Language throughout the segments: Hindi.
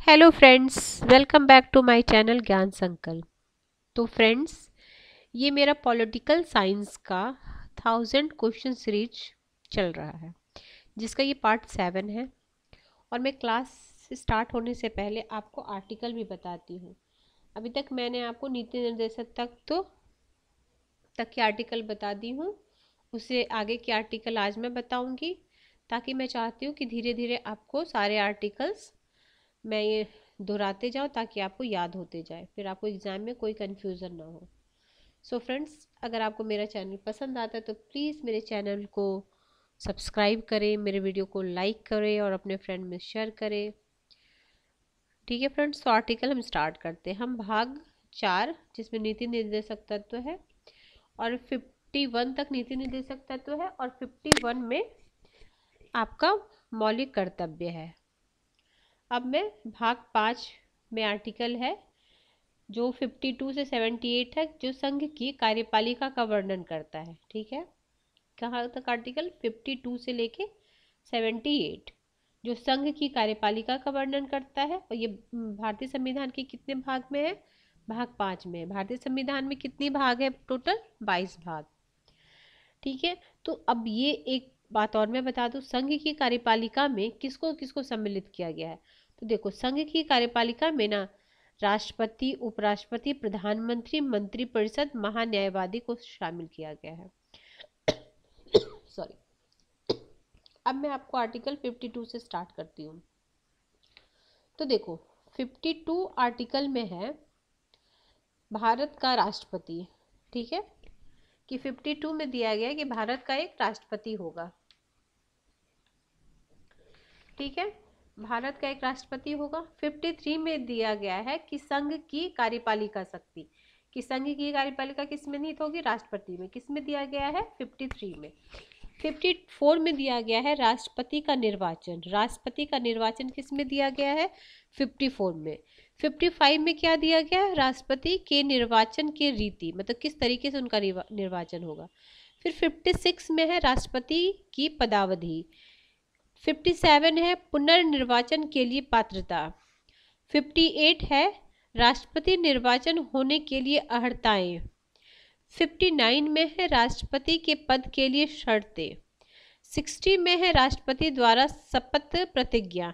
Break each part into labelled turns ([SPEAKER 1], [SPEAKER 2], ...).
[SPEAKER 1] Hello friends, welcome back to my channel Gyan Sankalp. तो फ्रेंड्स, ये मेरा पॉलिटिकल साइंस का 1000 क्वेश्चन सीरीज चल रहा है, जिसका ये पार्ट 7 है। और मैं क्लास स्टार्ट होने से पहले आपको आर्टिकल भी बताती हूँ। अभी तक मैंने आपको नीति निर्देशक तक के आर्टिकल बता दी हूँ। उससे आगे के आर्टिकल आज मैं बताऊँगी, ताकि मैं चाहती हूँ कि धीरे धीरे आपको सारे आर्टिकल्स मैं ये दोहराते जाऊँ, ताकि आपको याद होते जाए, फिर आपको एग्ज़ाम में कोई कन्फ्यूज़न ना हो। सो फ्रेंड्स, अगर आपको मेरा चैनल पसंद आता है तो प्लीज़ मेरे चैनल को सब्सक्राइब करें, मेरे वीडियो को लाइक करें और अपने फ्रेंड में शेयर करें। ठीक है फ्रेंड्स, तो आर्टिकल हम स्टार्ट करते हैं। हम भाग 4, जिसमें नीति निर्देशक तत्व है, और 51 तक नीति निर्देशक तत्व है, और 51 में आपका मौलिक कर्तव्य है। अब मैं भाग 5 में आर्टिकल है जो 52 से 78 है, जो संघ की कार्यपालिका का वर्णन करता है। ठीक है, कहाँ तक आर्टिकल 52 से लेके 78, जो संघ की कार्यपालिका का वर्णन करता है। और ये भारतीय संविधान के कितने भाग में है? भाग 5 में। भारतीय संविधान में कितनी भाग है? टोटल 22 भाग। ठीक है, तो अब ये एक बात और मैं बता दूं, संघ की कार्यपालिका में किसको किसको सम्मिलित किया गया है। तो देखो, संघ की कार्यपालिका में ना राष्ट्रपति, उपराष्ट्रपति, प्रधानमंत्री, मंत्रिपरिषद, महान्यायवादी को शामिल किया गया है। सॉरी। अब मैं आपको आर्टिकल 52 से स्टार्ट करती हूँ। तो देखो, 52 आर्टिकल में है भारत का राष्ट्रपति। ठीक है, कि 52 में दिया गया है कि भारत का एक राष्ट्रपति होगा। ठीक है, भारत का एक राष्ट्रपति होगा। 53 में दिया गया है कि संघ की कार्यपालिका शक्ति, कि संघ की कार्यपालिका किस में निहित होगी? राष्ट्रपति में। किस में दिया गया है? 53 में। 54 में दिया गया है राष्ट्रपति का निर्वाचन। राष्ट्रपति का निर्वाचन किस में दिया गया है? 54 में। 55 में क्या दिया गया है? राष्ट्रपति के निर्वाचन की रीति, मतलब किस तरीके से उनका निर्वाचन होगा। फिर 56 में है राष्ट्रपति की पदावधि। 57 है पुनर्निर्वाचन के लिए पात्रता। 58 है राष्ट्रपति निर्वाचन होने के लिए अर्हताएं। 59 में है राष्ट्रपति के पद के लिए शर्तें। 60 में है राष्ट्रपति द्वारा शपथ प्रतिज्ञा।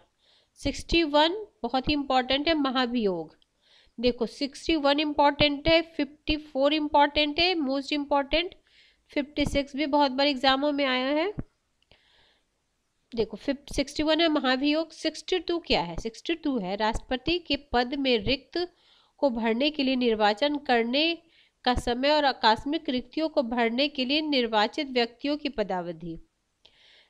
[SPEAKER 1] 61 बहुत ही इंपॉर्टेंट है, महाभियोग। देखो, 61 इंपॉर्टेंट है, 54 इंपॉर्टेंट है, मोस्ट इंपॉर्टेंट। 56 भी बहुत बार एग्जामों में आया है। देखो, 61 है महाभियोग। 62 क्या है? 62 है राष्ट्रपति के पद में रिक्त को भरने के लिए निर्वाचन करने का समय और आकस्मिक रिक्तियों को भरने के लिए निर्वाचित व्यक्तियों की पदावधि।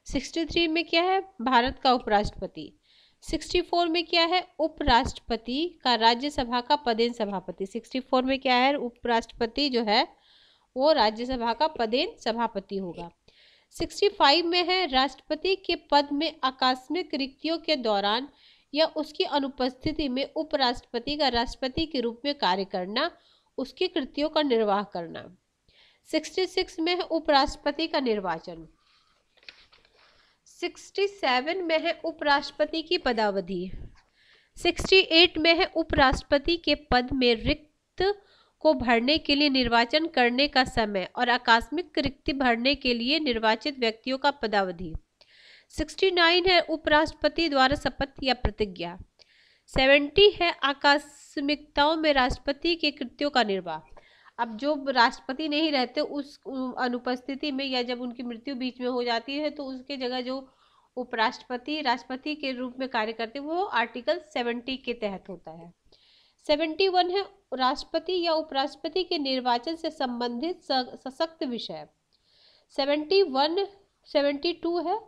[SPEAKER 1] 63 में क्या है? भारत का उपराष्ट्रपति। 64 में क्या है? उपराष्ट्रपति का राज्यसभा का पदेन सभापति। 64 में क्या है? उपराष्ट्रपति जो है वो राज्यसभा का पदेन सभापति होगा। 65 में है राष्ट्रपति के पद में आकस्मिक रिक्तियों के दौरान या उसकी अनुपस्थिति में उपराष्ट्रपति का राष्ट्रपति के रूप में कार्य करना, उसकी कृतियों का निर्वाह करना। 66 में है उपराष्ट्रपति का निर्वाचन। 67 में है उपराष्ट्रपति की पदावधि। 68 में है उपराष्ट्रपति के पद में रिक्त को भरने के लिए निर्वाचन करने का समय और आकस्मिक रिक्ति भरने के लिए निर्वाचित व्यक्तियों का पदावधि। 69 है उपराष्ट्रपति द्वारा शपथ या प्रतिज्ञा। 70 है आकस्मिकताओं में राष्ट्रपति के कृत्यों का निर्वाह। अब जो राष्ट्रपति नहीं रहते, उस अनुपस्थिति में या जब उनकी मृत्यु बीच में हो जाती है, तो उसके जगह जो उपराष्ट्रपति राष्ट्रपति के रूप में कार्य करते हैं, वो आर्टिकल 70 के तहत होता है। 71 है राष्ट्रपति या उपराष्ट्रपति के निर्वाचन से संबंधित सशक्त विषय। 72 है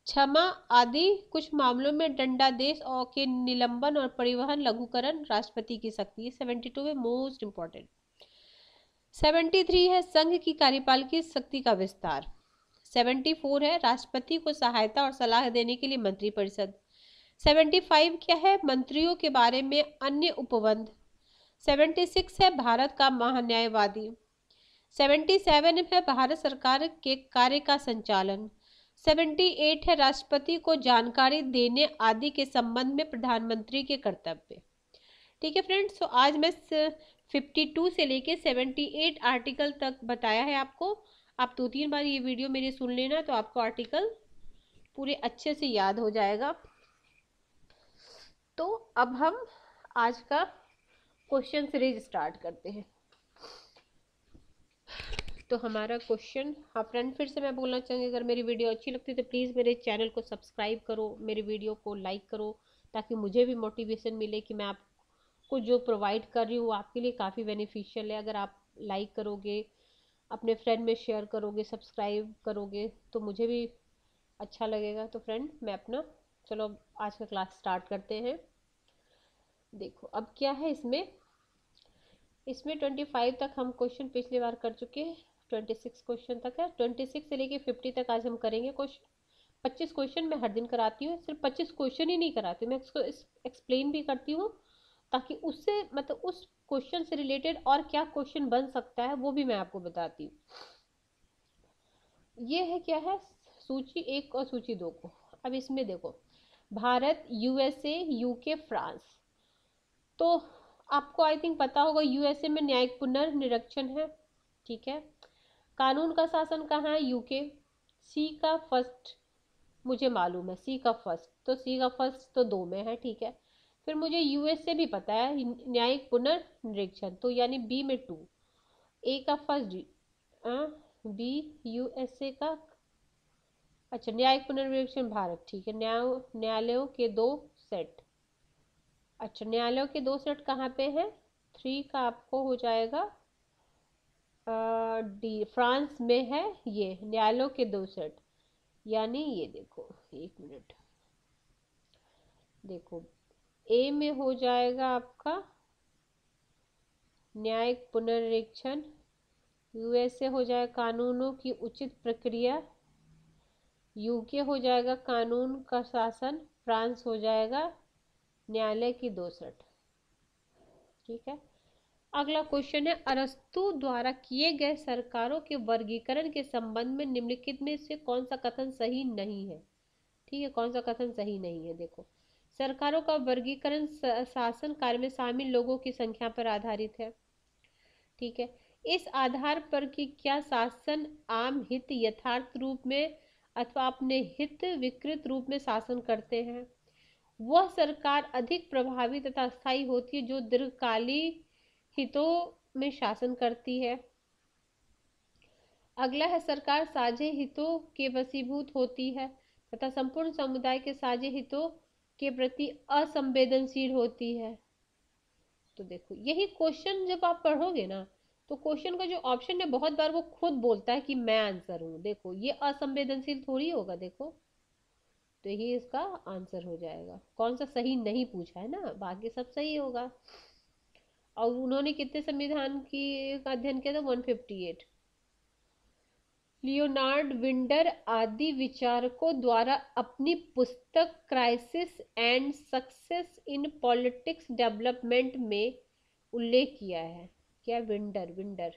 [SPEAKER 1] क्षमा आदि कुछ मामलों में दंडादेश और के निलंबन और परिवहन लघुकरण राष्ट्रपति की शक्ति है। 72 में मोस्ट इंपॉर्टेंट। 73 है संघ की कार्यपालिका शक्ति का विस्तार। 74 है राष्ट्रपति को सहायता और सलाह देने के लिए मंत्रिपरिषद। 75 क्या है? मंत्रियों के बारे में अन्य उपबंध। 76 है भारत का महान्यायवादी। 77 है भारत सरकार के कार्य का संचालन। 78 है राष्ट्रपति को जानकारी देने आदि के संबंध में प्रधानमंत्री के कर्तव्य। ठीक है फ्रेंड्स, तो आज मैं 52 से लेके 78 आर्टिकल तक बताया है आपको। आप 2-3 बार ये वीडियो मेरी सुन लेना तो आपको आर्टिकल पूरे अच्छे से याद हो जाएगा। तो अब हम आज का क्वेश्चन सीरीज स्टार्ट करते हैं। तो हमारा क्वेश्चन, हाँ फ्रेंड, फिर से मैं बोलना चाहूँगी, अगर मेरी वीडियो अच्छी लगती है तो प्लीज़ मेरे चैनल को सब्सक्राइब करो, मेरी वीडियो को लाइक करो, ताकि मुझे भी मोटिवेशन मिले कि मैं आपको जो प्रोवाइड कर रही हूँ वो आपके लिए काफ़ी बेनिफिशियल है। अगर आप लाइक करोगे, अपने फ्रेंड में शेयर करोगे, सब्सक्राइब करोगे तो मुझे भी अच्छा लगेगा। तो फ्रेंड, मैं अपना चलो आज का क्लास स्टार्ट करते हैं। देखो अब क्या है इसमें 25 तक हम क्वेश्चन पिछली बार कर चुके हैं, 26 क्वेश्चन तक है। 26 से लेके 50 तक आज हम करेंगे क्वेश्चन। 25 क्वेश्चन मैं हर दिन कराती हूँ, सिर्फ 25 क्वेश्चन ही नहीं कराती हूँ, मैं इसको एक्सप्लेन भी करती हूँ, ताकि उससे मतलब उस क्वेश्चन से रिलेटेड और क्या क्वेश्चन बन सकता है वो भी मैं आपको बताती हूँ। ये है क्या है सूची 1 और सूची 2 को। अब इसमें देखो, भारत, यूएसए, यूके, फ्रांस। तो आपको आई थिंक पता होगा यूएसए में न्यायिक पुनर्निरीक्षण है। ठीक है, कानून का शासन कहाँ है? यूके। सी का फर्स्ट मुझे मालूम है, सी का फर्स्ट, तो सी का फर्स्ट तो 2 में है। ठीक है, फिर मुझे यूएस से भी पता है न्यायिक पुनर्निरीक्षण, तो यानी बी में 2। ए का फर्स्ट बी, यूएसए का अच्छा न्यायिक पुनर्निरीक्षण भारत। ठीक है, न्यायालयों के 2 सेट। अच्छा, न्यायालयों के 2 सेट कहाँ पे हैं? 3 का आपको हो जाएगा डी, फ्रांस में है ये न्यायालयों के 2 सेट। यानी ये देखो, 1 मिनट, देखो ए में हो जाएगा आपका न्यायिक पुनर्निरीक्षण, यूएस से हो जाएगा कानूनों की उचित प्रक्रिया, यूके हो जाएगा कानून का शासन, फ्रांस हो जाएगा न्यायालय की 2 सेट। ठीक है, अगला क्वेश्चन है, अरस्तु द्वारा किए गए सरकारों के वर्गीकरण के संबंध में निम्नलिखित में से कौन सा कथन सही नहीं है? ठीक है, कौन सा कथन सही नहीं है? देखो, सरकारों का वर्गीकरण शासन कार्य में शामिल लोगों की संख्या पर आधारित है। ठीक है, इस आधार पर कि क्या शासन आम हित यथार्थ रूप में अथवा अपने हित विकृत रूप में शासन करते हैं, वह सरकार अधिक प्रभावी तथा स्थायी होती है जो दीर्घकालिक हितों में शासन करती है। अगला है, सरकार साझे हितों के वशीभूत होती है तथा संपूर्ण समुदाय के साझे हितों के प्रति असंवेदनशील होती है। तो देखो, यही क्वेश्चन जब आप पढ़ोगे ना तो क्वेश्चन का जो ऑप्शन है बहुत बार वो खुद बोलता है कि मैं आंसर हूँ। देखो, ये असंवेदनशील थोड़ी होगा, देखो तो यही इसका आंसर हो जाएगा। कौन सा सही नहीं पूछा है ना, बाकी सब सही होगा। और उन्होंने कितने संविधान की अध्ययन किया था? 158। लियोनार्ड विंडर आदि विचारकों द्वारा अपनी पुस्तक crisis and success in politics development में उल्लेख किया है। क्या? विंडर,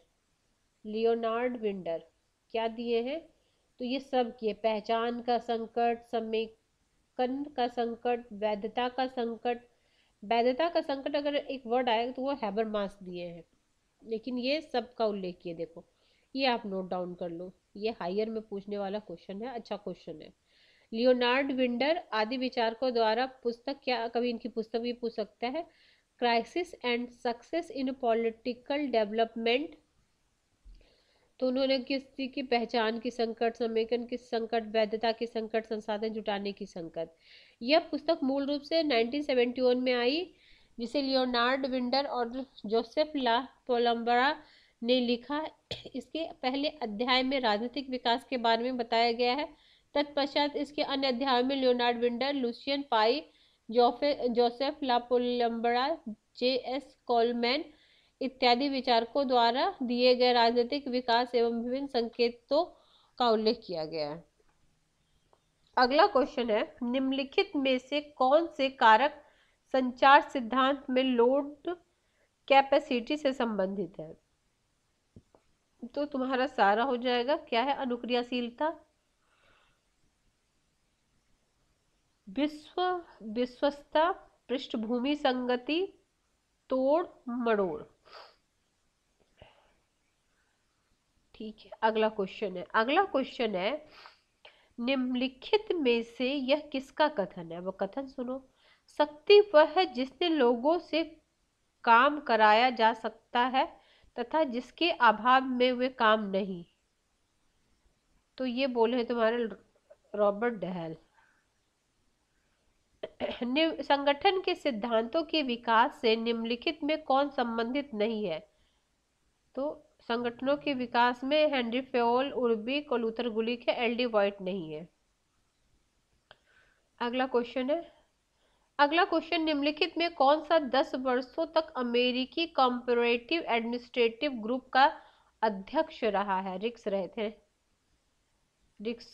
[SPEAKER 1] लियोनार्ड विंडर क्या दिए हैं? तो ये सब किए, पहचान का संकट, समेकन का संकट, वैधता का संकट। वैधता का संकट अगर एक वर्ड आएगा तो वो हैबरमास दिए हैं, लेकिन ये सब का उल्लेख किए। देखो, ये आप नोट डाउन कर लो, ये हायर में पूछने वाला क्वेश्चन है, अच्छा क्वेश्चन है। लियोनार्ड विंडर आदि विचारकों द्वारा पुस्तक, क्या कभी इनकी पुस्तक भी पूछ सकता है, crisis and success in political development. तो उन्होंने किसी की पहचान की संकट, समेकन की संकट, वैधता की संकट, संसाधन जुटाने की संकट। यह पुस्तक मूल रूप से 1971 में आई, जिसे लियोनार्ड विंडर और जोसेफ ला पोलम्बरा ने लिखा। इसके पहले अध्याय में राजनीतिक विकास के बारे में बताया गया है। तत्पश्चात इसके अन्य अध्यायों में लियोनार्ड विंडर, लुसियन पाई, जोसेफ ला पोलम्बरा, J.S. कोलमैन इत्यादि विचारकों द्वारा दिए गए राजनीतिक विकास एवं विभिन्न संकेतों का उल्लेख किया गया है। अगला क्वेश्चन है, निम्नलिखित में से कौन से कारक संचार सिद्धांत में लोड कैपेसिटी से संबंधित है? तो तुम्हारा सारा हो जाएगा क्या है? अनुक्रियाशीलता, विश्व विश्वस्ता, पृष्ठभूमि संगति, तोड़ मड़ोड़। ठीक है, अगला क्वेश्चन है निम्नलिखित में से यह किसका कथन है? वो कथन सुनो। शक्ति वह है जिसने लोगों से काम कराया जा सकता है तथा जिसके अभाव में वे काम नहीं। तो ये बोले हैं तुम्हारे रॉबर्ट डहल। संगठन के सिद्धांतों के विकास से निम्नलिखित में कौन संबंधित नहीं है? तो संगठनों के विकास में हेनरी फेयोल, उर्बिक और लूथर गुलिक है, एल डी व्हाइट नहीं है। अगला क्वेश्चन निम्नलिखित में कौन सा 10 वर्षों तक अमेरिकी कॉम्परेटिव एडमिनिस्ट्रेटिव ग्रुप का अध्यक्ष रहा है? रिक्स रहे थे, रिक्स।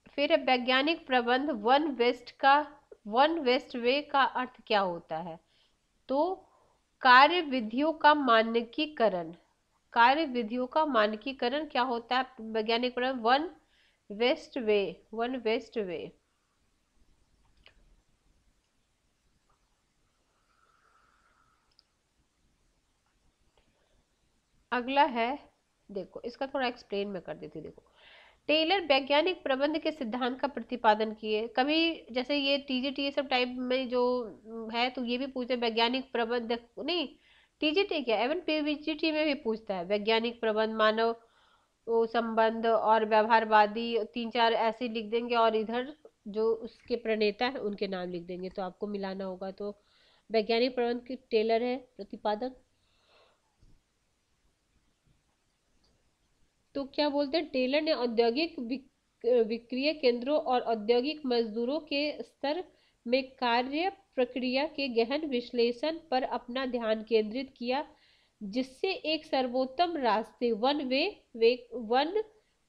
[SPEAKER 1] फिर वैज्ञानिक प्रबंध वन वेस्ट वे का अर्थ क्या होता है? तो कार्य विधियों का मानकीकरण क्या होता है? वैज्ञानिक प्रबंध वन वेस्ट वे। अगला है, देखो इसका थोड़ा एक्सप्लेन मैं कर देती हूँ। देखो, टेलर वैज्ञानिक प्रबंध के सिद्धांत का प्रतिपादन किए। कभी जैसे ये टीजीटी ये सब टाइप में जो है तो ये भी पूछते वैज्ञानिक प्रबंध, नहीं टीजीटी क्या, एवं पीवीजीटी में भी पूछता है वैज्ञानिक प्रबंध, मानव संबंध और व्यवहारवादी, 3-4 ऐसे लिख देंगे और इधर जो उसके प्रणेता है उनके नाम लिख देंगे, तो आपको मिलाना होगा। तो वैज्ञानिक प्रबंध की टेलर है प्रतिपादक। तो क्या बोलते हैं, टेलर ने औद्योगिक विक्रय केंद्रों और औद्योगिक मजदूरों के स्तर में कार्य प्रक्रिया के गहन विश्लेषण पर अपना ध्यान केंद्रित किया, जिससे एक सर्वोत्तम रास्ते वन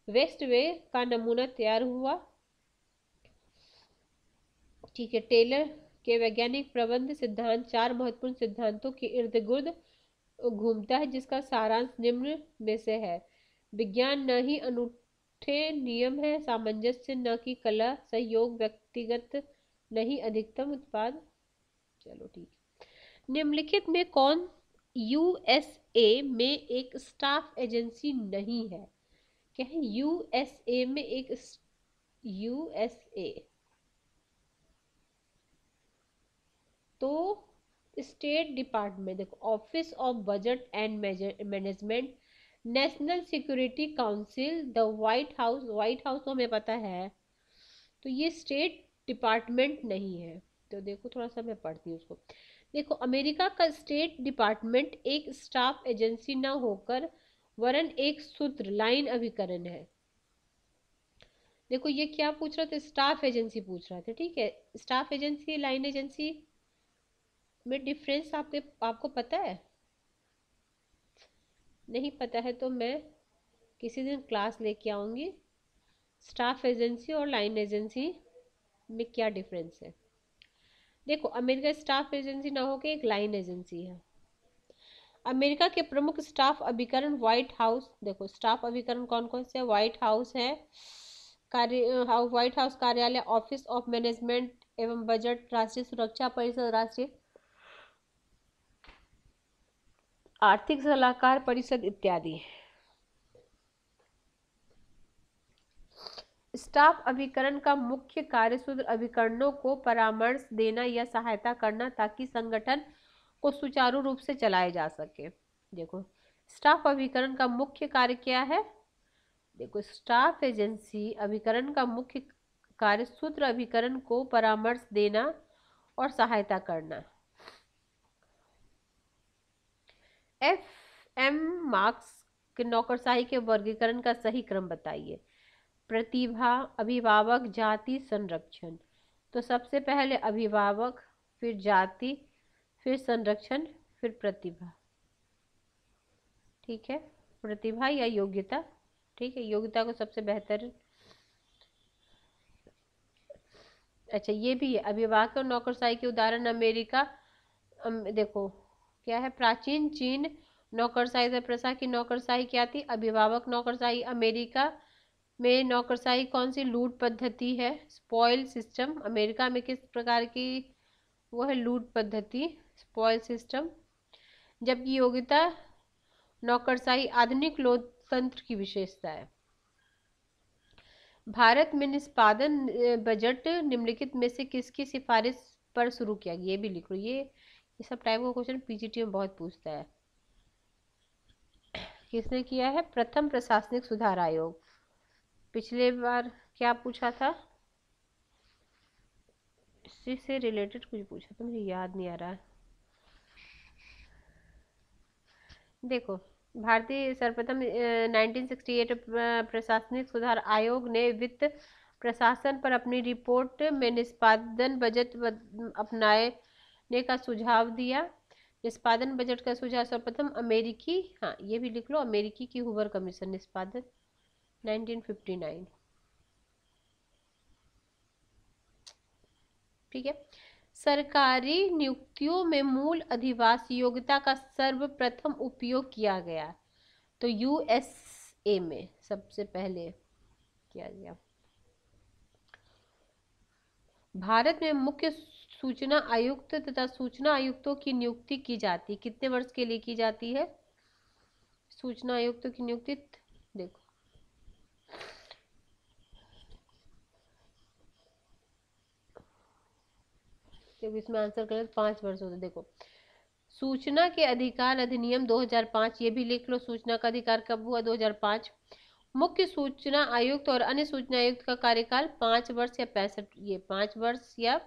[SPEAKER 1] वेस्ट वे का नमूना तैयार हुआ। ठीक है, टेलर के वैज्ञानिक प्रबंध सिद्धांत 4 महत्वपूर्ण सिद्धांतों के इर्द गिर्द घूमता है, जिसका सारांश निम्न में से है। विज्ञान न ही अनूठे नियम है, सामंजस्य न कि कला, सहयोग व्यक्तिगत नहीं अधिकतम उत्पाद। चलो ठीक है। निम्नलिखित में कौन यूएसए में एक स्टाफ एजेंसी नहीं है? क्या है यूएसए में एक यूएसए? तो स्टेट डिपार्टमेंट, देखो office of budget and management, national security council, the white house तो हमें पता है, तो ये स्टेट डिपार्टमेंट नहीं है। तो देखो थोड़ा सा मैं पढ़ती हूँ उसको। देखो, अमेरिका का स्टेट डिपार्टमेंट एक स्टाफ एजेंसी न होकर वरन एक सूत्र लाइन अभिकरण है। देखो ये क्या पूछ रहा था, स्टाफ एजेंसी पूछ रहा था। ठीक है, स्टाफ एजेंसी लाइन एजेंसी में डिफरेंस आपको पता है? नहीं पता है तो मैं किसी दिन क्लास लेके आऊंगी, स्टाफ एजेंसी और लाइन एजेंसी में क्या डिफरेंस है। देखो, अमेरिका स्टाफ एजेंसी ना होकर एक लाइन एजेंसी है। अमेरिका के प्रमुख स्टाफ अभिकरण व्हाइट हाउस, देखो स्टाफ अभिकरण कौन कौन से? व्हाइट हाउस है, व्हाइट हाउस कार्यालय, ऑफिस ऑफ मैनेजमेंट एवं बजट, राष्ट्रीय सुरक्षा परिषद, राष्ट्रीय आर्थिक सलाहकार परिषद इत्यादि। स्टाफ अभिकरण का मुख्य कार्य सूत्र अभिकरणों को परामर्श देना या सहायता करना ताकि संगठन को सुचारू रूप से चलाया जा सके। देखो, स्टाफ अभिकरण का मुख्य कार्य क्या है? देखो, स्टाफ एजेंसी अभिकरण का मुख्य कार्य सूत्र अभिकरण को परामर्श देना और सहायता करना। एफ एम मार्क्स के नौकरशाही के वर्गीकरण का सही क्रम बताइए। प्रतिभा, अभिभावक, जाति, संरक्षण। तो सबसे पहले अभिभावक, फिर जाति, फिर संरक्षण, फिर प्रतिभा। ठीक है, प्रतिभा या योग्यता। ठीक है, योग्यता को सबसे बेहतर। अच्छा, ये भी है अभिभावक और नौकरशाही के उदाहरण अमेरिका। देखो क्या है, प्राचीन चीन नौकरशाही से प्रथा की नौकरशाही क्या थी? अभिभावक नौकरशाही। अमेरिका में नौकरशाही कौन सी लूट पद्धति है? Spoil system. अमेरिका में किस प्रकार की वो है लूट पद्धति? Spoil system. जबकि योग्यता नौकरशाही आधुनिक लोकतंत्र की विशेषता है। भारत में निष्पादन बजट निम्नलिखित में से किसकी सिफारिश पर शुरू किया गया? ये भी लिख लो, ये सब टाइप का क्वेश्चन पीजीटी में बहुत पूछता है। किसने किया है? प्रथम प्रशासनिक सुधार आयोग। पिछले बार क्या पूछा था? इसी से रिलेटेड कुछ पूछा था, मुझे याद नहीं आ रहा है। देखो, भारतीय सर्वप्रथम 1968 प्रशासनिक सुधार आयोग ने वित्त प्रशासन पर अपनी रिपोर्ट में निष्पादन बजट अपनाने का सुझाव दिया। निष्पादन बजट का सुझाव सर्वप्रथम अमेरिकी, हाँ ये भी लिख लो, अमेरिकी की हूवर कमीशन निष्पादन 1959। ठीक है। सरकारी नियुक्तियों में मूल अधिवासी योग्यता का सर्वप्रथम उपयोग किया गया तो यूएसए में सबसे पहले किया गया। भारत में मुख्य सूचना आयुक्त तथा सूचना आयुक्तों की नियुक्ति की जाती है। कितने वर्ष के लिए की जाती है सूचना आयुक्तों की नियुक्ति? देखो, जब इसमें आंसर करें तो 5 वर्ष होते। देखो, सूचना के अधिकार अधिनियम 2005, ये भी लिख लो, सूचना का अधिकार कब हुआ? 2005। मुख्य सूचना आयुक्त और अन्य सूचना आयुक्त का कार्यकाल 5 वर्ष या 65, ये 5 वर्ष या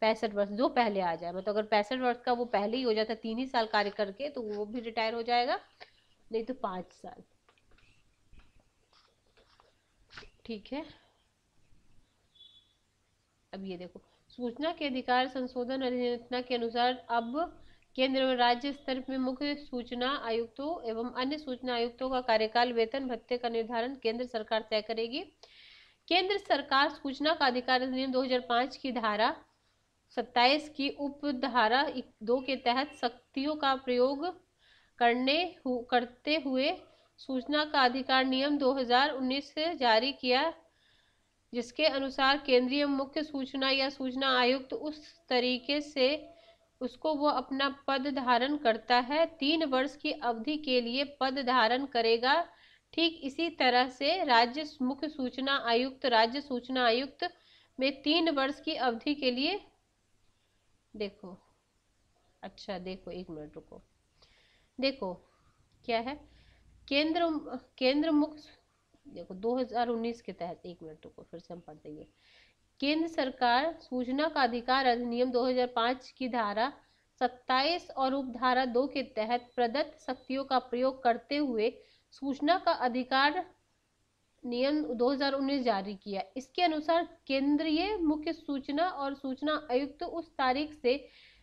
[SPEAKER 1] 65 वर्ष, जो पहले आ जाए। मतलब अगर 65 वर्ष का वो पहले ही हो जाता 3 ही साल कार्य करके तो वो भी रिटायर हो जाएगा, नहीं तो 5 साल। ठीक है। अब ये देखो, सूचना के अधिकार संशोधन अधिसूचना के अनुसार अब केंद्र और राज्य स्तर में मुख्य सूचना आयुक्तों एवं अन्य सूचना आयुक्तों का कार्यकाल, वेतन भत्ते का निर्धारण केंद्र सरकार तय करेगी। केंद्र सरकार सूचना का अधिकार अधिनियम 2005 की धारा 27 की उपधारा 2 के तहत शक्तियों का प्रयोग करते हुए सूचना का अधिकार नियम 2019 से जारी किया, जिसके अनुसार केंद्रीय मुख्य सूचना या सूचना आयुक्त उस तरीके से उसको वो अपना पद धारण करता है 3 वर्ष की अवधि के लिए पद धारण करेगा। ठीक इसी तरह से राज्य मुख्य सूचना आयुक्त राज्य सूचना आयुक्त में 3 वर्ष की अवधि के लिए, देखो, अच्छा देखो 1 मिनट रुको, देखो क्या है, केंद्र मुख्य, देखो 2019 के तहत, 1 मिनट रुको फिर से हम पढ़ देंगे। केंद्र सरकार सूचना का अधिकार अधिनियम 2005 की धारा 27 और उपधारा 2 के तहत प्रदत्त शक्तियों का प्रयोग करते हुए सूचना का अधिकार नियम 2019 जारी किया। इसके अनुसार केंद्रीय मुख्य सूचना और सूचना आयुक्त उस तारीख से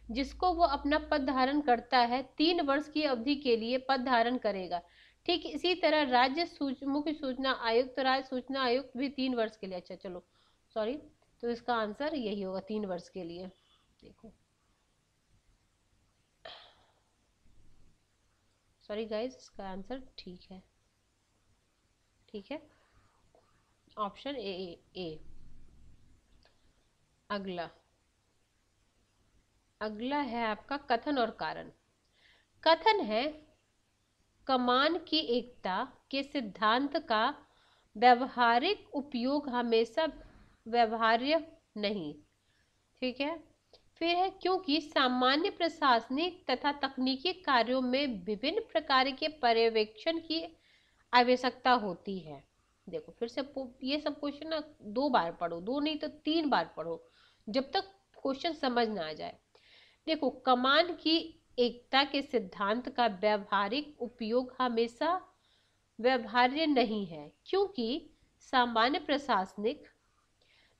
[SPEAKER 1] जिसको वो अपना पद धारण करता है 3 वर्ष की अवधि के लिए पद धारण करेगा। ठीक इसी तरह राज्य मुख्य सूचना आयुक्त राज्य सूचना आयुक्त भी 3 वर्ष के लिए, अच्छा चलो सॉरी, तो इसका आंसर यही होगा 3 वर्ष के लिए। देखो सॉरी गाइस, इसका आंसर ठीक है। ठीक है, ऑप्शन ए। अगला है आपका कथन और कारण। कथन है कमान की एकता के सिद्धांत का व्यवहारिक उपयोग हमेशा व्यवहार्य नहीं। ठीक है। फिर है क्योंकि सामान्य प्रशासनिक तथा तकनीकी कार्यों में विभिन्न प्रकार के पर्यवेक्षण की आवश्यकता होती है। देखो फिर से ये सब क्वेश्चन ना 2 बार पढ़ो, 2 नहीं तो 3 बार पढ़ो जब तक क्वेश्चन समझ ना आ जाए। देखो, कमान की एकता के सिद्धांत का व्यवहारिक उपयोग हमेशा व्यवहार्य नहीं है क्योंकि सामान्य प्रशासनिक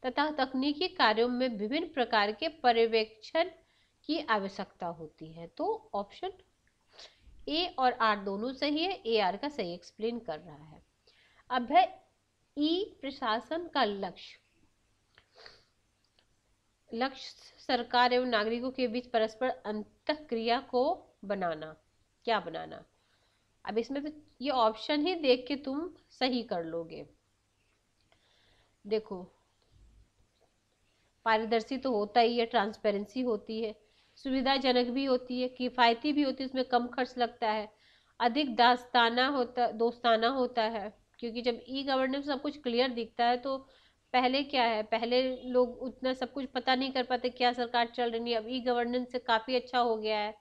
[SPEAKER 1] तथा तकनीकी कार्यों में विभिन्न प्रकार के पर्यवेक्षण की आवश्यकता होती है। तो ऑप्शन ए और आर दोनों सही है, ए आर का सही एक्सप्लेन कर रहा है। अब है ई प्रशासन का लक्ष्य सरकार एवं नागरिकों के बीच परस्पर अंतःक्रिया को बनाना, क्या बनाना? अब इसमें तो ये ऑप्शन ही देख के तुम सही कर लोगे। देखो पारदर्शी तो होता ही है, ट्रांसपेरेंसी होती है, सुविधाजनक भी होती है, किफायती भी होती है, उसमें कम खर्च लगता है, अधिक दोस्ताना होता है। क्योंकि जब ई गवर्नेंस सब कुछ क्लियर दिखता है तो पहले क्या है, पहले लोग उतना सब कुछ पता नहीं कर पाते क्या सरकार चल रही है, अब ई गवर्नेंस से काफी अच्छा हो गया है।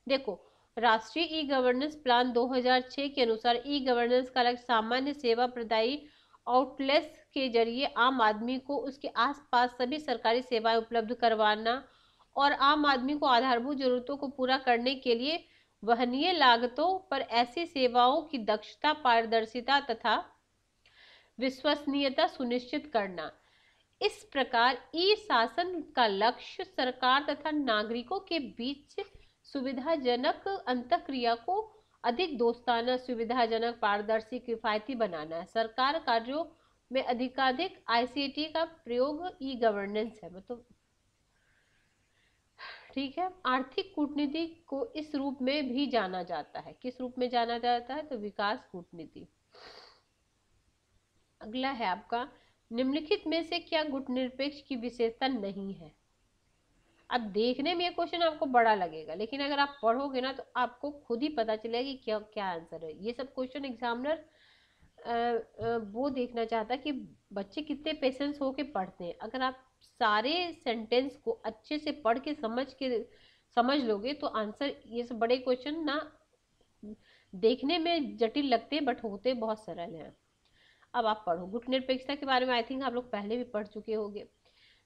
[SPEAKER 1] देखो राष्ट्रीय ई गवर्नेंस प्लान 2006 के अनुसार ई गवर्नेंस का लक्ष्य सामान्य सेवा प्रदायी आउटलेट्स के जरिए आम आदमी को उसके आसपास सभी सरकारी सेवाएं उपलब्ध करवाना और आम आदमी को आधारभूत जरूरतों को पूरा करने के लिए वहनीय लागतों पर ऐसी सेवाओं की दक्षता, पारदर्शिता तथा विश्वसनीयता सुनिश्चित करना। इस प्रकार ई शासन का लक्ष्य सरकार तथा नागरिकों के बीच सुविधाजनक अंतःक्रिया को अधिक दोस्ताना, सुविधाजनक, पारदर्शी, किफायती बनाना है। सरकार कार्यों में अधिकाधिक आईसीटी का प्रयोग ई गवर्नेंस है। मतलब ठीक है। आर्थिक कूटनीति को इस रूप में भी जाना जाता है, किस रूप में जाना जाता है, तो विकास कूटनीति। अगला है आपका, निम्नलिखित में से क्या गुटनिरपेक्ष की विशेषता नहीं है। अब देखने में ये क्वेश्चन आपको बड़ा लगेगा, लेकिन अगर आप पढ़ोगे ना तो आपको खुद ही पता चलेगा कि क्या क्या आंसर है। ये सब क्वेश्चन एग्जामिनर वो देखना चाहता है कि बच्चे कितने पेशेंस होके पढ़ते हैं। अगर आप सारे सेंटेंस को अच्छे से पढ़ के समझ लोगे तो आंसर, ये सब बड़े क्वेश्चन ना देखने में जटिल लगते हैं बट होते बहुत सरल हैं। अब आप पढ़ो गुटनिरपेक्षता के बारे में, आई थिंक आप लोग पहले भी पढ़ चुके होंगे।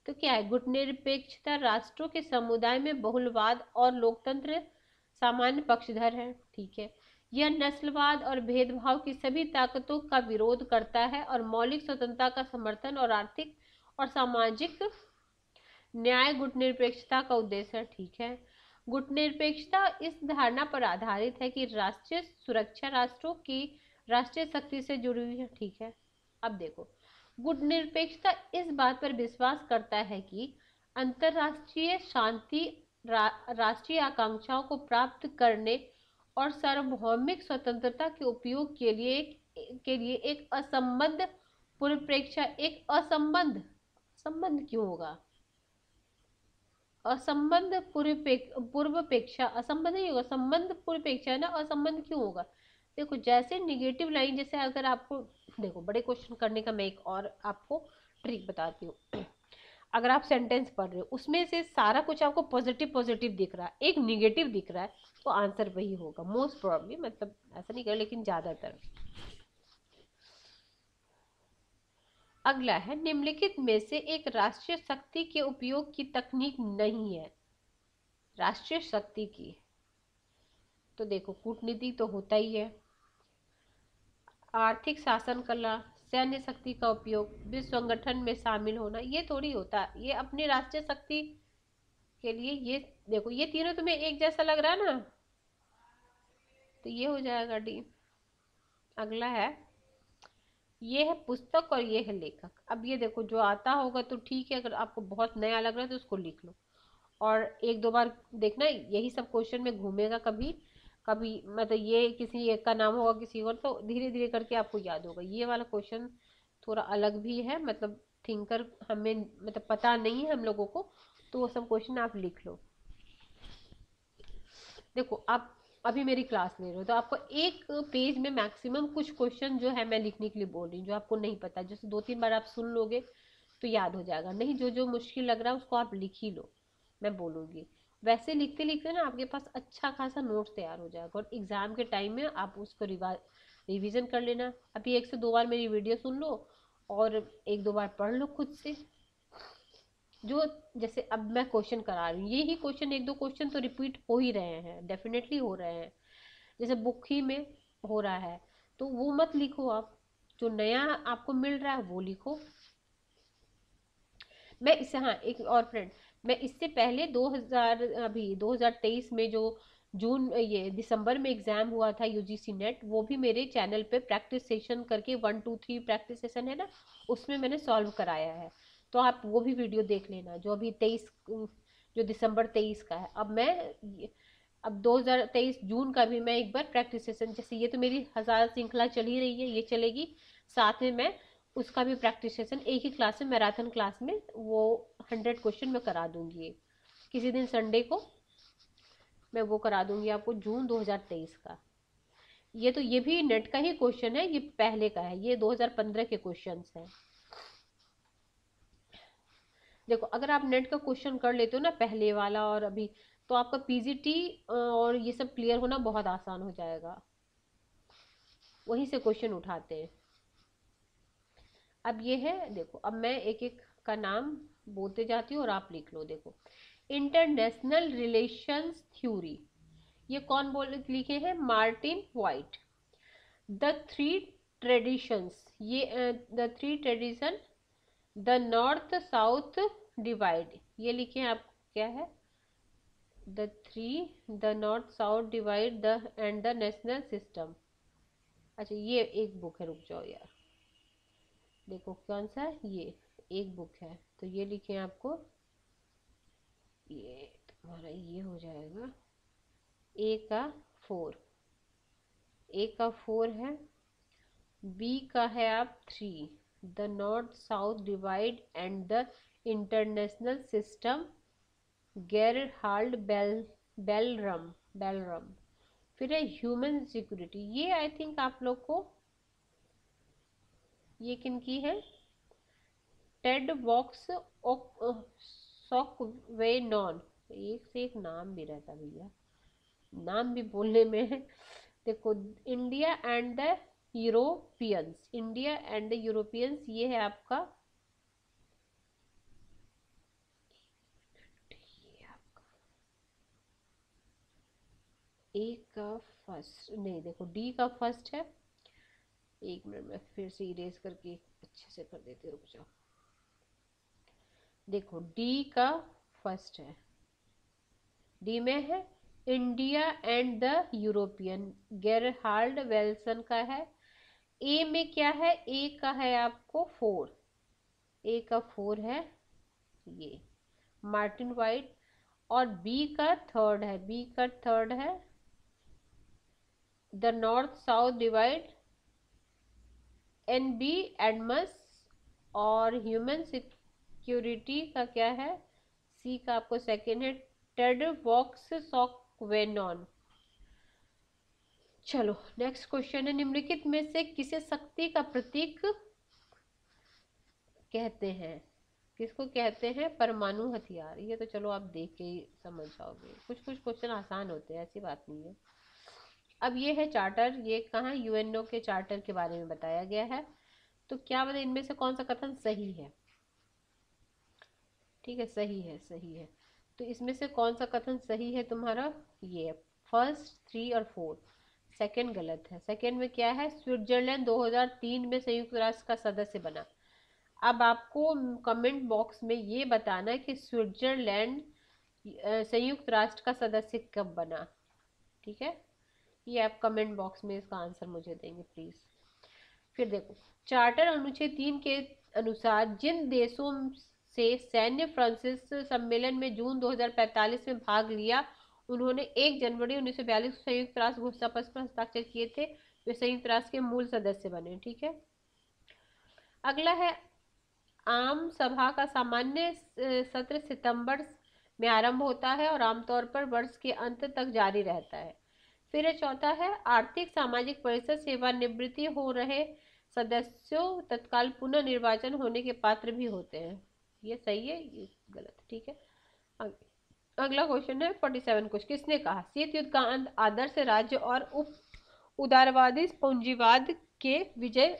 [SPEAKER 1] तो क्या है गुटनिरपेक्षता? राष्ट्रों के समुदाय में बहुलवाद और लोकतंत्र सामान्य पक्षधर है। ठीक है। यह नस्लवाद और भेदभाव की सभी ताकतों का विरोध करता है और मौलिक स्वतंत्रता का समर्थन और आर्थिक और सामाजिक न्याय गुटनिरपेक्षता का उद्देश्य है। ठीक है। गुटनिरपेक्षता इस धारणा पर आधारित है कि राष्ट्रीय सुरक्षा राष्ट्रों की राष्ट्रीय शक्ति से जुड़ी हुई है। ठीक है। अब देखो गुटनिरपेक्षता इस बात पर विश्वास करता है कि अंतरराष्ट्रीय शांति, राष्ट्रीय आकांक्षाओं को प्राप्त करने और सार्वभौमिक स्वतंत्रता के उपयोग के लिए एक असंबद्ध पूर्वापेक्षा, एक असंबद्ध, संबंध क्यों होगा, असंबद्ध पूर्वापेक्षा, असंबद्ध नहीं होगा, संबंध पूर्वापेक्षा है ना, असंबंध क्यों होगा। देखो जैसे निगेटिव लाइन, जैसे अगर आपको देखो बड़े क्वेश्चन करने का मैं एक और आपको ट्रिक बताती हूँ। अगर आप सेंटेंस पढ़ रहे हो उसमें से सारा कुछ आपको पॉजिटिव पॉजिटिव दिख रहा है, एक निगेटिव दिख रहा है, तो आंसर वही होगा मोस्ट प्रोबेबली। मतलब ऐसा नहीं कर लेकिन ज्यादातर। अगला है, निम्नलिखित में से एक राष्ट्रीय शक्ति के उपयोग की तकनीक नहीं है। राष्ट्रीय शक्ति की, तो देखो कूटनीति तो होता ही है, आर्थिक शासन कला, सैन्य शक्ति का उपयोग, विश्व संगठन में शामिल होना, ये थोड़ी होता है। ये अपनी राष्ट्रीय शक्ति के लिए, ये देखो ये तीनों तुम्हें एक जैसा लग रहा है ना, तो ये हो जाएगा डी। अगला है, ये है पुस्तक और ये है लेखक। अब ये देखो जो आता होगा तो ठीक है, अगर आपको बहुत नया लग रहा है तो उसको लिख लो और एक दो बार देखना, यही सब क्वेश्चन में घूमेगा कभी कभी। मतलब ये किसी एक का नाम होगा किसी और, तो धीरे धीरे करके आपको याद होगा। ये वाला क्वेश्चन थोड़ा अलग भी है, मतलब थिंकर हमें मतलब पता नहीं है हम लोगों को, तो वो सब क्वेश्चन आप लिख लो। देखो आप अभी मेरी क्लास ले रहे हो तो आपको एक पेज में मैक्सिमम कुछ क्वेश्चन जो है मैं लिखने के लिए बोल रही हूँ, जो आपको नहीं पता, जैसे 2-3 बार आप सुन लोगे तो याद हो जाएगा। नहीं, जो जो मुश्किल लग रहा है उसको आप लिख ही लो, मैं बोलूँगी। वैसे लिखते लिखते ना आपके पास अच्छा खासा नोट्स तैयार हो जाएगा और एग्जाम के टाइम में आप उसको रिवीजन कर लेना। अभी 1 से 2 बार मेरी वीडियो सुन लो और 1-2 बार पढ़ लो खुद से। जो जैसे अब मैं क्वेश्चन करा रही हूँ, यही क्वेश्चन 1-2 क्वेश्चन तो रिपीट हो ही रहे हैं, डेफिनेटली हो रहे हैं, जैसे बुक ही में हो रहा है, तो वो मत लिखो आप, जो नया आपको मिल रहा है वो लिखो। मैं इससे, हाँ एक और फ्रेंड, मैं इससे पहले 2023 में जो जून ये दिसंबर में एग्जाम हुआ था यूजीसी नेट, वो भी मेरे चैनल पे प्रैक्टिस सेशन करके 1 2 3 प्रैक्टिस सेशन है ना, उसमें मैंने सॉल्व कराया है। तो आप वो भी वीडियो देख लेना, जो अभी 23 जो दिसंबर 23 का है। अब 2023 जून का भी मैं एक बार प्रैक्टिस सेशन, जैसे ये तो मेरी 1000 श्रृंखला चल ही रही है, ये चलेगी, साथ में मैं उसका भी प्रैक्टिस सेशन एक ही क्लास में, मैराथन क्लास में, वो 100 क्वेश्चन मैं करा दूंगी। किसी दिन संडे को मैं वो करा दूंगी आपको, जून 2023 का। ये भी नेट का ही क्वेश्चन है, ये पहले का है, ये 2015 के क्वेश्चंस हैं। देखो अगर आप नेट का क्वेश्चन कर लेते हो ना पहले वाला और अभी, तो आपका पीजीटी और ये सब क्लियर होना बहुत आसान हो जाएगा। वहीं से क्वेश्चन उठाते हैं। अब ये है, देखो अब मैं एक एक का नाम बोलते जाती हूँ और आप लिख लो। देखो, इंटरनेशनल रिलेशंस थ्योरी, ये कौन बोल लिखे हैं? Martin White. The three traditions, ये the three tradition, the north south divide, ये लिखे हैं आप, क्या है? The north south divide the end the national system. अच्छा ये एक बुक है, रुक जाओ यार, देखो कौन सा है, ये एक बुक है, तो ये लिखे हैं आपको, ये तुम्हारा ये हो जाएगा ए का 4, ए का 4 है, बी का है आप 3, the north south divide and the international system, गेरहाल्ड बेलरम। फिर है ह्यूमन सिक्योरिटी, ये आई थिंक आप लोग को, ये किन की है? टेड वॉक्स सॉकवेनॉन, एक से एक नाम भी रहता भैया, नाम भी बोलने में है। देखो, India and the Europeans, India and the Europeans, ये है आपका, ये आपका ए का फर्स्ट नहीं, देखो डी का फर्स्ट है, एक मिनट में फिर से इरेज करके अच्छे से कर देते, रुक जाओ। देखो डी का फर्स्ट है, डी में है इंडिया एंड द यूरोपियन, गेरहाल्ड वेल्सन का है। ए में क्या है? ए का है आपको 4, ए का 4 है ये मार्टिन वाइट, और बी का थर्ड है, बी का थर्ड है the north south divide, N B Adams, और ह्यूमन सिक्योरिटी का क्या है? सी का आपको सेकेंड है टेड वॉक्स सॉकवेनॉन। चलो नेक्स्ट क्वेश्चन है, निम्नलिखित में से किसे शक्ति का प्रतीक कहते हैं? किसको कहते हैं? परमाणु हथियार। ये तो चलो आप देख के ही समझ जाओगे, कुछ कुछ क्वेश्चन आसान होते हैं, ऐसी बात नहीं है। अब ये है चार्टर, ये कहाँ? यूएनओ के चार्टर के बारे में बताया गया है। तो क्या बताए, इनमें से कौन सा कथन सही है? ठीक है, सही है, सही है। तो इसमें से कौन सा कथन सही है तुम्हारा? ये फर्स्ट, 3 और 4। सेकंड गलत है। सेकंड में क्या है? स्विट्जरलैंड 2003 में संयुक्त राष्ट्र का सदस्य बना। अब आपको कमेंट बॉक्स में ये बताना है कि स्विट्जरलैंड संयुक्त राष्ट्र का सदस्य कब बना। ठीक है, ये आप कमेंट बॉक्स में इसका आंसर मुझे देंगे प्लीज। फिर देखो, चार्टर अनुच्छेद 3 के अनुसार जिन देशों से सैन्य फ्रांसिस सम्मेलन में जून 2045 में भाग लिया, उन्होंने 1 जनवरी 1942 को संयुक्त राष्ट्र घोषणा पत्र पर हस्ताक्षर किए थे, वे संयुक्त राष्ट्र के मूल सदस्य बने। ठीक है, अगला है, आम सभा का सामान्य सत्र सितंबर में आरंभ होता है और आमतौर पर वर्ष के अंत तक जारी रहता है। फिर चौथा है, आर्थिक सामाजिक परिषद सेवानिवृत्ति हो रहे सदस्यों तत्काल पुनः निर्वाचन होने के पात्र भी होते हैं। ये सही है, ये गलत है। ठीक है, अगला क्वेश्चन है 47 क्वेश्चन, किसने कहा शीत युद्ध का अंत आदर्श राज्य और उप उदारवादी पूंजीवाद के विजय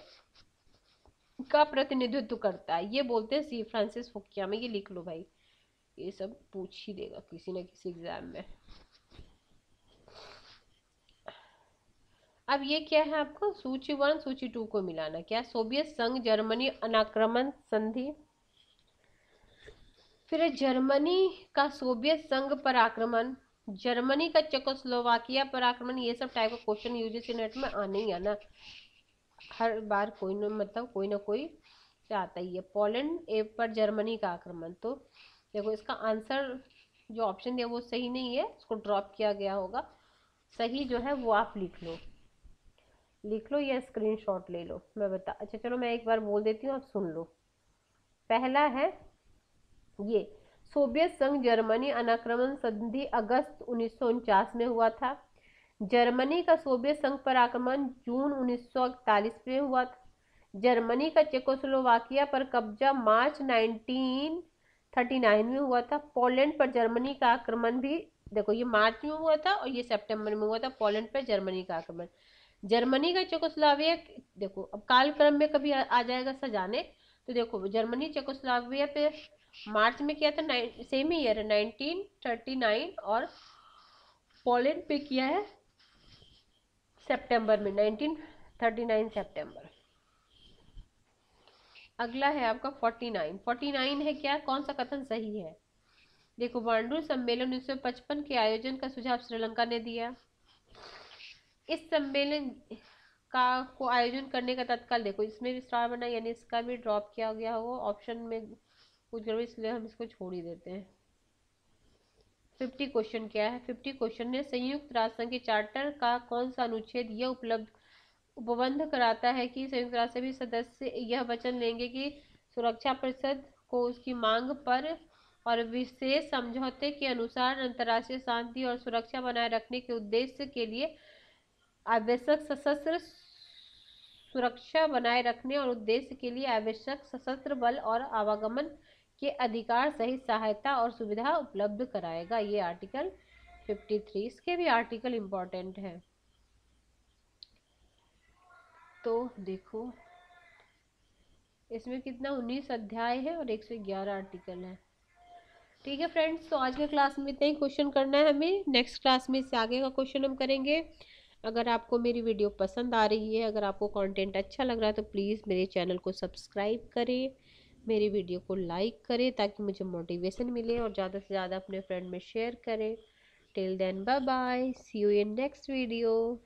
[SPEAKER 1] का प्रतिनिधित्व करता है? ये बोलते हैं सी फ्रांसिस फुकियामा। ये लिख लो भाई, ये सब पूछ ही देगा किसी न किसी एग्जाम में। अब ये क्या है आपको? सूची 1 सूची 2 को मिलाना। क्या? सोवियत संघ जर्मनी अनाक्रमण संधि, फिर जर्मनी का सोवियत संघ पर आक्रमण, जर्मनी का चेकोस्लोवाकिया पर आक्रमण। ये सब टाइप का क्वेश्चन यूजीसी नेट में आने ही आना, हर बार कोई न मतलब कोई ना कोई से आता ही है। पोलैंड ए पर जर्मनी का आक्रमण, तो देखो इसका आंसर जो ऑप्शन दिया वो सही नहीं है, इसको ड्रॉप किया गया होगा। सही जो है वो आप लिख लो। लिख लो या स्क्रीनशॉट ले लो, मैं बता, अच्छा चलो मैं एक बार बोल देती हूँ, आप सुन लो। पहला है ये, सोवियत संघ जर्मनी अनाक्रमण संधि अगस्त 1949 में हुआ था। जर्मनी का सोवियत संघ पर आक्रमण जून 1941 में हुआ था। जर्मनी का चेकोस्लोवाकिया पर कब्जा मार्च 1939 में हुआ था। पोलैंड पर जर्मनी का आक्रमण भी, देखो ये मार्च में हुआ था और ये सितंबर में हुआ था, पोलैंड पर जर्मनी का आक्रमण। जर्मनी का चेकोस्लोवाकिया, देखो अब कालक्रम में कभी आ जाएगा सजाने, तो देखो जर्मनी चेकोस्लोवाकिया पे मार्च में किया था, सेम ही ईयर है 1939, और पोलैंड पे किया है सितंबर में 1939 सितंबर। अगला है आपका 49 है क्या, कौन सा कथन सही है। देखो, वांडू सम्मेलन 1955 के आयोजन का सुझाव श्रीलंका ने दिया। इस सम्मेलन का को आयोजन करने का तत्काल, देखो इसमें भी स्टार बना, यानी इसका भी ड्रॉप किया गया होगा, ऑप्शन में कुछ गड़बड़, इसलिए हम इसको छोड़ ही देते हैं। 50 क्वेश्चन क्या है, 50 क्वेश्चन है, संयुक्त राष्ट्र संघ के चार्टर का कौन सा अनुच्छेद यह उपबंध कराता है कि संयुक्त राष्ट्र सभी सदस्य यह वचन लेंगे कि सुरक्षा परिषद को उसकी मांग पर और विशेष समझौते के अनुसार अंतर्राष्ट्रीय शांति और सुरक्षा बनाए रखने के उद्देश्य के लिए आवश्यक सशस्त्र सुरक्षा बनाए रखने और उद्देश्य के लिए आवश्यक सशस्त्र बल और आवागमन के अधिकार सहित सहायता और सुविधा उपलब्ध कराएगा। ये आर्टिकल 53, इसके भी आर्टिकल इम्पोर्टेंट है। तो देखो इसमें कितना 19 अध्याय है और 111 आर्टिकल है। ठीक है फ्रेंड्स, तो आज के क्लास में इतना ही क्वेश्चन करना है हमें, नेक्स्ट क्लास में इससे आगे का क्वेश्चन हम करेंगे। अगर आपको मेरी वीडियो पसंद आ रही है, अगर आपको कंटेंट अच्छा लग रहा है, तो प्लीज़ मेरे चैनल को सब्सक्राइब करें, मेरी वीडियो को लाइक करें ताकि मुझे मोटिवेशन मिले, और ज़्यादा से ज़्यादा अपने फ्रेंड में शेयर करें। Till then bye bye, see you in next video.